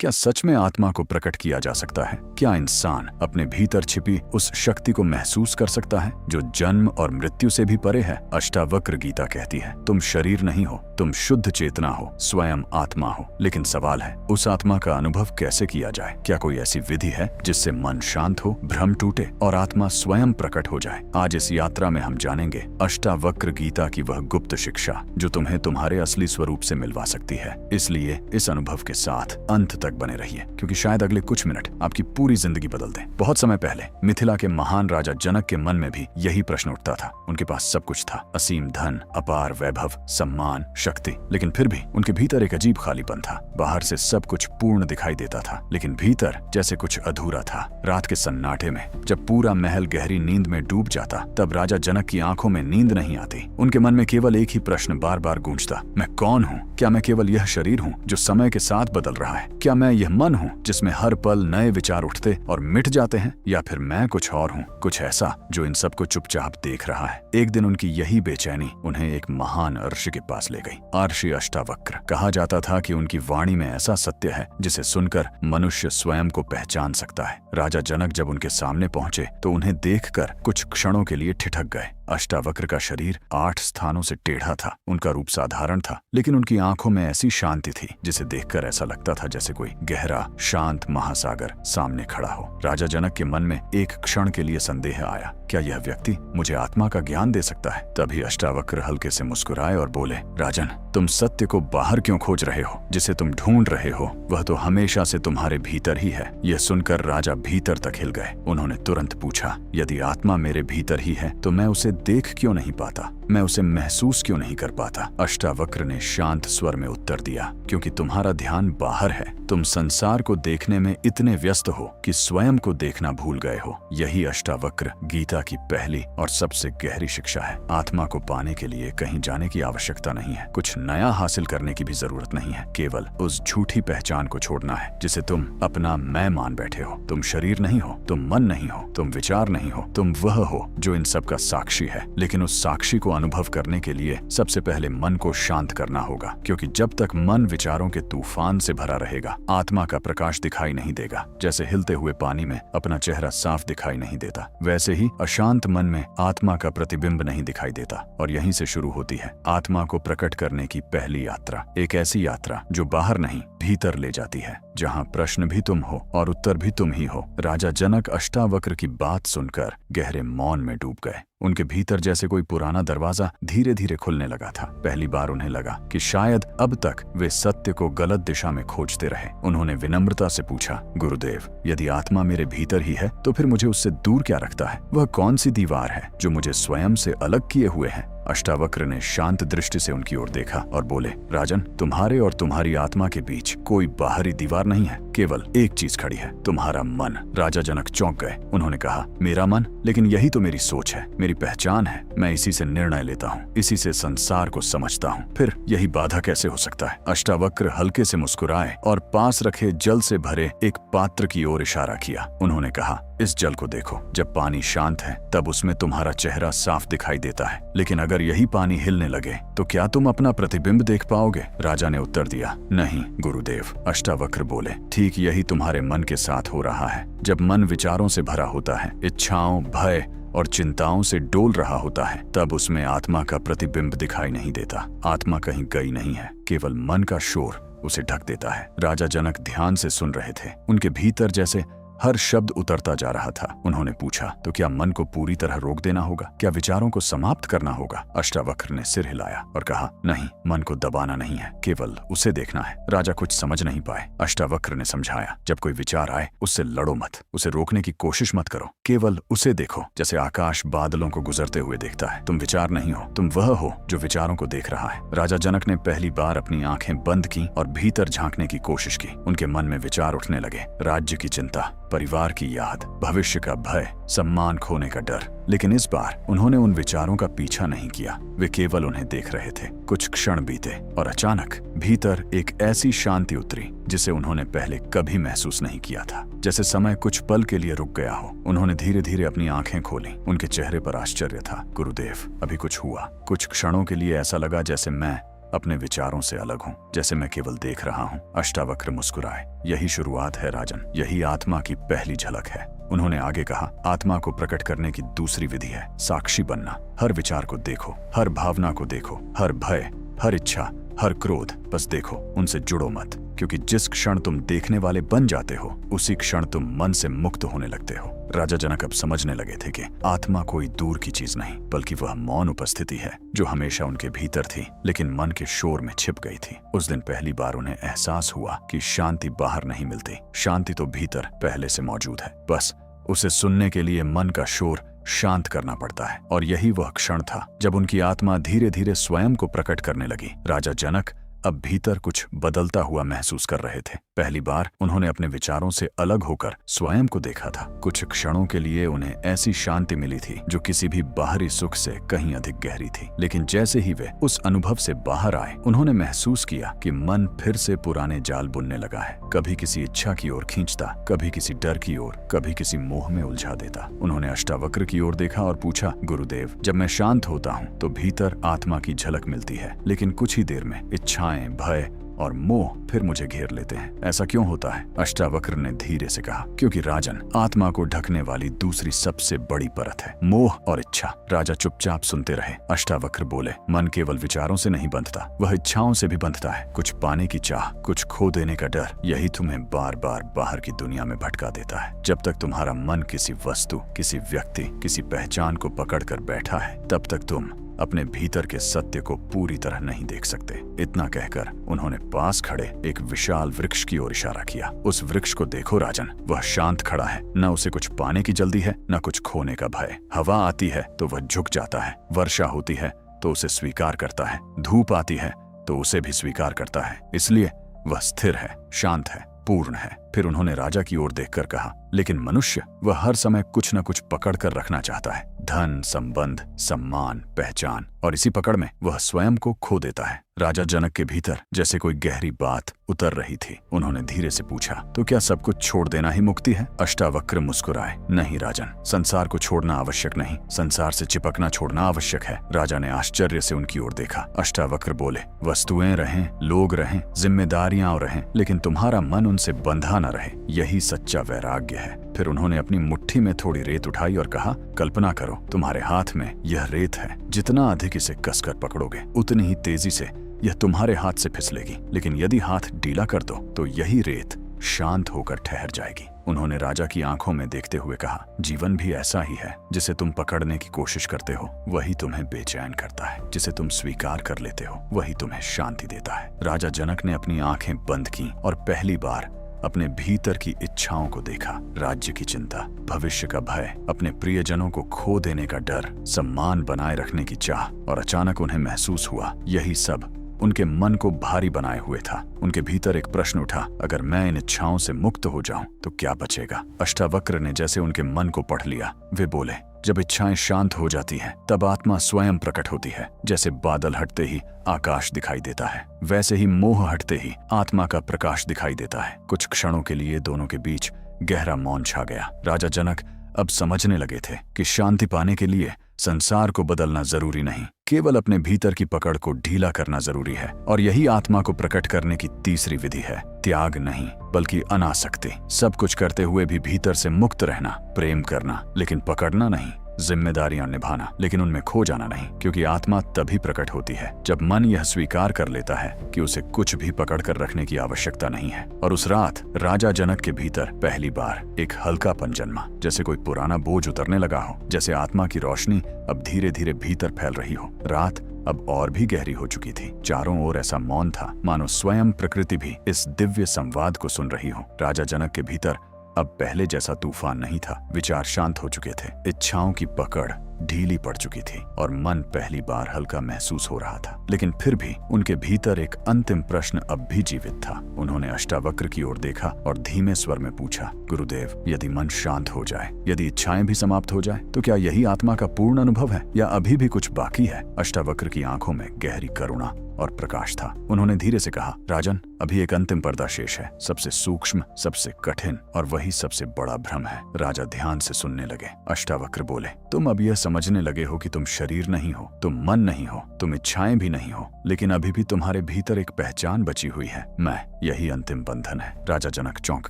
क्या सच में आत्मा को प्रकट किया जा सकता है? क्या इंसान अपने भीतर छिपी उस शक्ति को महसूस कर सकता है जो जन्म और मृत्यु से भी परे है? अष्टावक्र गीता कहती है, तुम शरीर नहीं हो, तुम शुद्ध चेतना हो, स्वयं आत्मा हो। लेकिन सवाल है, उस आत्मा का अनुभव कैसे किया जाए? क्या कोई ऐसी विधि है जिससे मन शांत हो, भ्रम टूटे और आत्मा स्वयं प्रकट हो जाए? आज इस यात्रा में हम जानेंगे अष्टावक्र गीता की वह गुप्त शिक्षा जो तुम्हें तुम्हारे असली स्वरूप से मिलवा सकती है। इसलिए इस अनुभव के साथ अंत तक बने रहिए, क्योंकि शायद अगले कुछ मिनट आपकी पूरी जिंदगी बदल दें। बहुत समय पहले मिथिला के महान राजा जनक के मन में भी यही प्रश्न उठता था। उनके पास सब कुछ था, असीम धन, अपार वैभव, सम्मान, शक्ति, लेकिन फिर भी उनके भीतर एक अजीब खालीपन था। बाहर से सब कुछ पूर्ण दिखाई देता था, लेकिन भीतर जैसे कुछ अधूरा था। रात के सन्नाटे में जब पूरा महल गहरी नींद में डूब जाता, तब राजा जनक की आंखों में नींद नहीं आती। उनके मन में केवल एक ही प्रश्न बार बार गूंजता, मैं कौन हूँ? क्या मैं केवल यह शरीर हूँ जो समय के साथ बदल रहा है? क्या मैं यह मन हूँ जिसमें हर पल नए विचार उठते और मिट जाते हैं? या फिर मैं कुछ और हूँ, कुछ ऐसा जो इन सबको चुपचाप देख रहा है? एक दिन उनकी यही बेचैनी उन्हें एक महान अर्षि के पास ले गई। अर्षि अष्टावक्र। कहा जाता था कि उनकी वाणी में ऐसा सत्य है जिसे सुनकर मनुष्य स्वयं को पहचान सकता है। राजा जनक जब उनके सामने पहुंचे तो उन्हें देखकर कुछ क्षणों के लिए ठिठक गए। अष्टावक्र का शरीर 8 स्थानों से टेढ़ा था, उनका रूप साधारण था, लेकिन उनकी आंखों में ऐसी शांति थी जिसे देखकर ऐसा लगता था जैसे कोई गहरा शांत महासागर सामने खड़ा हो। राजा जनक के मन में एक क्षण के लिए संदेह आया, क्या यह व्यक्ति मुझे आत्मा का ज्ञान दे सकता है? तभी अष्टावक्र हल्के से मुस्कुराए और बोले, राजन, तुम सत्य को बाहर क्यों खोज रहे हो? जिसे तुम ढूंढ रहे हो वह तो हमेशा से तुम्हारे भीतर ही है। यह सुनकर राजा भीतर तक हिल गए। उन्होंने तुरंत पूछा, यदि आत्मा मेरे भीतर ही है तो मैं उसे देख क्यों नहीं पाता? मैं उसे महसूस क्यों नहीं कर पाता? अष्टावक्र ने शांत स्वर में उत्तर दिया, क्योंकि तुम्हारा ध्यान बाहर है। तुम संसार को देखने में इतने व्यस्त हो कि स्वयं को देखना भूल गए हो। यही अष्टावक्र गीता की पहली और सबसे गहरी शिक्षा है। आत्मा को पाने के लिए कहीं जाने की आवश्यकता नहीं है, कुछ नया हासिल करने की भी जरूरत नहीं है। केवल उस झूठी पहचान को छोड़ना है जिसे तुम अपना मैं मान बैठे हो। तुम शरीर नहीं हो, तुम मन नहीं हो, तुम विचार नहीं हो, तुम वह हो जो इन सब का साक्षी है। लेकिन उस साक्षी को अनुभव करने के लिए सबसे पहले मन को शांत करना होगा, क्योंकि जब तक मन विचारों के तूफान से भरा रहेगा आत्मा का प्रकाश दिखाई नहीं देगा। जैसे हिलते हुए पानी में अपना चेहरा साफ दिखाई नहीं देता, वैसे ही अशांत मन में आत्मा का प्रतिबिंब नहीं दिखाई देता। और यहीं से शुरू होती है आत्मा को प्रकट करने की पहली यात्रा। एक ऐसी यात्रा जो बाहर नहीं भीतर ले जाती है, जहाँ प्रश्न भी तुम हो और उत्तर भी तुम ही हो। राजा जनक अष्टावक्र की बात सुनकर गहरे मौन में डूब गए। उनके भीतर जैसे कोई पुराना दरवाजा धीरे धीरे खुलने लगा था। पहली बार उन्हें लगा कि शायद अब तक वे सत्य को गलत दिशा में खोजते रहे। उन्होंने विनम्रता से पूछा, गुरुदेव, यदि आत्मा मेरे भीतर ही है तो फिर मुझे उससे दूर क्या रखता है? वह कौन सी दीवार है जो मुझे स्वयं से अलग किए हुए है? अष्टावक्र ने शांत दृष्टि से उनकी ओर देखा और बोले, राजन, तुम्हारे और तुम्हारी आत्मा के बीच कोई बाहरी दीवार नहीं है, केवल एक चीज खड़ी है, तुम्हारा मन। राजा जनक चौंक गए। उन्होंने कहा, मेरा मन? लेकिन यही तो मेरी सोच है, मेरी पहचान है। मैं इसी से निर्णय लेता हूँ, इसी से संसार को समझता हूँ। फिर यही बाधा कैसे हो सकता है? अष्टावक्र हल्के से मुस्कुराए और पास रखे जल से भरे एक पात्र की ओर इशारा किया। उन्होंने कहा, इस जल को देखो। जब पानी शांत है तब उसमें तुम्हारा चेहरा साफ दिखाई देता है, लेकिन अगर यही पानी हिलने लगे तो क्या तुम अपना प्रतिबिंब देख पाओगे? राजा ने उत्तर दिया, नहीं गुरुदेव। अष्टावक्र बोले, ठीक यही तुम्हारे मन के साथ हो रहा है। जब मन विचारों से भरा होता है, इच्छाओं, भय और चिंताओं से डोल रहा होता है, तब उसमें आत्मा का प्रतिबिंब दिखाई नहीं देता। आत्मा कहीं गई नहीं है, केवल मन का शोर उसे ढक देता है। राजा जनक ध्यान से सुन रहे थे। उनके भीतर जैसे हर शब्द उतरता जा रहा था। उन्होंने पूछा, तो क्या मन को पूरी तरह रोक देना होगा? क्या विचारों को समाप्त करना होगा? अष्टावक्र ने सिर हिलाया और कहा, नहीं, मन को दबाना नहीं है, केवल उसे देखना है। राजा कुछ समझ नहीं पाए। अष्टावक्र ने समझाया, जब कोई विचार आए उससे लड़ो मत, उसे रोकने की कोशिश मत करो, केवल उसे देखो जैसे आकाश बादलों को गुजरते हुए देखता है। तुम विचार नहीं हो, तुम वह हो जो विचारों को देख रहा है। राजा जनक ने पहली बार अपनी आंखें बंद की और भीतर झांकने की कोशिश की। उनके मन में विचार उठने लगे, राज्य की चिंता, परिवार की याद, भविष्य का भय, सम्मान खोने का डर। लेकिन इस बार उन्होंने उन विचारों का पीछा नहीं किया, वे केवल उन्हें देख रहे थे। कुछ क्षण बीते और अचानक भीतर एक ऐसी शांति उतरी जिसे उन्होंने पहले कभी महसूस नहीं किया था। जैसे समय कुछ पल के लिए रुक गया हो। उन्होंने धीरे धीरे अपनी आंखें खोली। उनके चेहरे पर आश्चर्य था। गुरुदेव, अभी कुछ हुआ। कुछ क्षणों के लिए ऐसा लगा जैसे मैं अपने विचारों से अलग हूँ, जैसे मैं केवल देख रहा हूँ। अष्टावक्र मुस्कुराए। यही शुरुआत है राजन, यही आत्मा की पहली झलक है। उन्होंने आगे कहा, आत्मा को प्रकट करने की दूसरी विधि है साक्षी बनना। हर विचार को देखो, हर भावना को देखो, हर भय, हर इच्छा, हर क्रोध, बस देखो, उनसे जुड़ो मत, क्योंकि जिस क्षण तुम देखने वाले बन जाते हो उसी क्षण तुम मन से मुक्त होने लगते हो। राजा जनक अब समझने लगे थे कि आत्मा कोई दूर की चीज नहीं, बल्कि वह मौन उपस्थिति है जो हमेशा उनके भीतर थी, लेकिन मन के शोर में छिप गई थी। उस दिन पहली बार उन्हें एहसास हुआ कि शांति बाहर नहीं मिलती, शांति तो भीतर पहले से मौजूद है, बस उसे सुनने के लिए मन का शोर शांत करना पड़ता है। और यही वह क्षण था जब उनकी आत्मा धीरे धीरे स्वयं को प्रकट करने लगी। राजा जनक अब भीतर कुछ बदलता हुआ महसूस कर रहे थे। पहली बार उन्होंने अपने विचारों से अलग होकर स्वयं को देखा था। कुछ क्षणों के लिए उन्हें ऐसी शांति मिली थी जो किसी भी बाहरी सुख से कहीं अधिक गहरी थी। लेकिन जैसे ही वे उस अनुभव से बाहर आए, उन्होंने महसूस किया कि मन फिर से पुराने जाल बुनने लगा है। कभी किसी इच्छा की ओर खींचता, कभी किसी डर की ओर, कभी किसी मोह में उलझा देता। उन्होंने अष्टावक्र की ओर देखा और पूछा, गुरुदेव, जब मैं शांत होता हूँ तो भीतर आत्मा की झलक मिलती है, लेकिन कुछ ही देर में इच्छाएं, भय और मोह फिर मुझे घेर लेते हैं। ऐसा क्यों होता है? अष्टावक्र ने धीरे से कहा, क्योंकि राजन, आत्मा को ढकने वाली दूसरी सबसे बड़ी परत है मोह और इच्छा। राजा चुपचाप सुनते रहे। अष्टावक्र बोले, मन केवल विचारों से नहीं बंधता, वह इच्छाओं से भी बंधता है। कुछ पाने की चाह, कुछ खो देने का डर, यही तुम्हें बार बार बाहर की दुनिया में भटका देता है। जब तक तुम्हारा मन किसी वस्तु, किसी व्यक्ति, किसी पहचान को पकड़ कर बैठा है, तब तक तुम अपने भीतर के सत्य को पूरी तरह नहीं देख सकते। इतना कहकर उन्होंने पास खड़े एक विशाल वृक्ष की ओर इशारा किया। उस वृक्ष को देखो राजन, वह शांत खड़ा है, न उसे कुछ पाने की जल्दी है, न कुछ खोने का भय। हवा आती है तो वह झुक जाता है, वर्षा होती है तो उसे स्वीकार करता है, धूप आती है तो उसे भी स्वीकार करता है। इसलिए वह स्थिर है, शांत है, पूर्ण है। फिर उन्होंने राजा की ओर देखकर कहा, लेकिन मनुष्य, वह हर समय कुछ न कुछ पकड़ कर रखना चाहता है, धन, संबंध, सम्मान, पहचान, और इसी पकड़ में वह स्वयं को खो देता है। राजा जनक के भीतर जैसे कोई गहरी बात उतर रही थी। उन्होंने धीरे से पूछा, तो क्या सब कुछ छोड़ देना ही मुक्ति है? अष्टावक्र मुस्कुराए, नहीं राजन, संसार को छोड़ना आवश्यक नहीं, संसार से चिपकना छोड़ना आवश्यक है। राजा ने आश्चर्य से उनकी ओर देखा। अष्टावक्र बोले, वस्तुएं रहें, लोग रहें, जिम्मेदारियां रहें, लेकिन तुम्हारा मन उनसे बंधा न रहे, यही सच्चा वैराग्य है। फिर उन्होंने अपनी मुट्ठी में थोड़ी रेत उठाई और कहा, कल्पना करो, तुम्हारे हाथ में यह रेत है, जितना अधिक इसे कसकर पकड़ोगे उतनी ही तेजी से यह तुम्हारे हाथ से फिसलेगी, लेकिन यदि हाथ ढीला कर दो तो यही रेत शांत होकर ठहर जाएगी। उन्होंने राजा की आंखों में देखते हुए कहा, जीवन भी ऐसा ही है, जिसे तुम पकड़ने की कोशिश करते हो वही तुम्हें बेचैन करता है, जिसे तुम स्वीकार कर लेते हो वही तुम्हें शांति देता है। राजा जनक ने अपनी आंखें बंद की और पहली बार अपने भीतर की इच्छाओं को देखा। राज्य की चिंता, भविष्य का भय, अपने प्रियजनों को खो देने का डर, सम्मान बनाए रखने की चाह, और अचानक उन्हें महसूस हुआ यही सब उनके मन को भारी बनाए हुए था। उनके भीतर एक प्रश्न उठा, अगर मैं इन इच्छाओं से मुक्त हो जाऊं तो क्या बचेगा? अष्टावक्र ने जैसे उनके मन को पढ़ लिया। वे बोले, जब इच्छाएं शांत हो जाती हैं, तब आत्मा स्वयं प्रकट होती है। जैसे बादल हटते ही आकाश दिखाई देता है, वैसे ही मोह हटते ही आत्मा का प्रकाश दिखाई देता है। कुछ क्षणों के लिए दोनों के बीच गहरा मौन छा गया। राजा जनक अब समझने लगे थे कि शांति पाने के लिए संसार को बदलना जरूरी नहीं, केवल अपने भीतर की पकड़ को ढीला करना जरूरी है। और यही आत्मा को प्रकट करने की तीसरी विधि है, त्याग नहीं बल्कि अनासक्ति। सब कुछ करते हुए भी भीतर से मुक्त रहना, प्रेम करना लेकिन पकड़ना नहीं, जिम्मेदारियां निभाना लेकिन उनमें खो जाना नहीं। क्योंकि आत्मा तभी प्रकट होती है जब मन यह स्वीकार कर लेता है कि उसे कुछ भी पकड़ कर रखने की आवश्यकता नहीं है। और उस रात राजा जनक के भीतर पहली बार एक हल्कापन जन्मा, जैसे कोई पुराना बोझ उतरने लगा हो, जैसे आत्मा की रोशनी अब धीरे धीरे भीतर फैल रही हो। रात अब और भी गहरी हो चुकी थी। चारों ओर ऐसा मौन था मानो स्वयं प्रकृति भी इस दिव्य संवाद को सुन रही हो। राजा जनक के भीतर अब पहले जैसा तूफान नहीं था। विचार शांत हो चुके थे, इच्छाओं की पकड़ ढीली पड़ चुकी थी और मन पहली बार हल्का महसूस हो रहा था। लेकिन फिर भी उनके भीतर एक अंतिम प्रश्न अब भी जीवित था। उन्होंने अष्टावक्र की ओर देखा और धीमे स्वर में पूछा, गुरुदेव, यदि मन शांत हो जाए, यदि इच्छाएं भी समाप्त हो जाए, तो क्या यही आत्मा का पूर्ण अनुभव है या अभी भी कुछ बाकी है? अष्टावक्र की आंखों में गहरी करुणा और प्रकाश था। उन्होंने धीरे से कहा, राजन, अभी एक अंतिम पर्दा शेष है, सबसे सूक्ष्म, सबसे कठिन और वही सबसे बड़ा भ्रम है। राजा ध्यान से सुनने लगे। अष्टावक्र बोले, तुम अब यह समझने लगे हो कि तुम शरीर नहीं हो, तुम मन नहीं हो, तुम इच्छाएं भी नहीं हो, लेकिन अभी भी तुम्हारे भीतर एक पहचान बची हुई है, मैं। यही अंतिम बंधन है। राजा जनक चौंक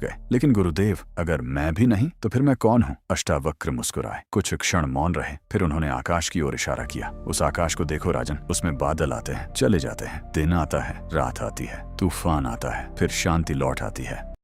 गए। लेकिन गुरुदेव, अगर मैं भी नहीं तो फिर मैं कौन हूँ? अष्टावक्र मुस्कुराए। कुछ क्षण मौन रहे, फिर उन्होंने आकाश की ओर इशारा किया। उस आकाश को देखो राजन, उसमें बादल आते हैं, चले जाते हैं, दिन आता है, रात आती है, तूफान आता है, फिर शांति लौट आती है।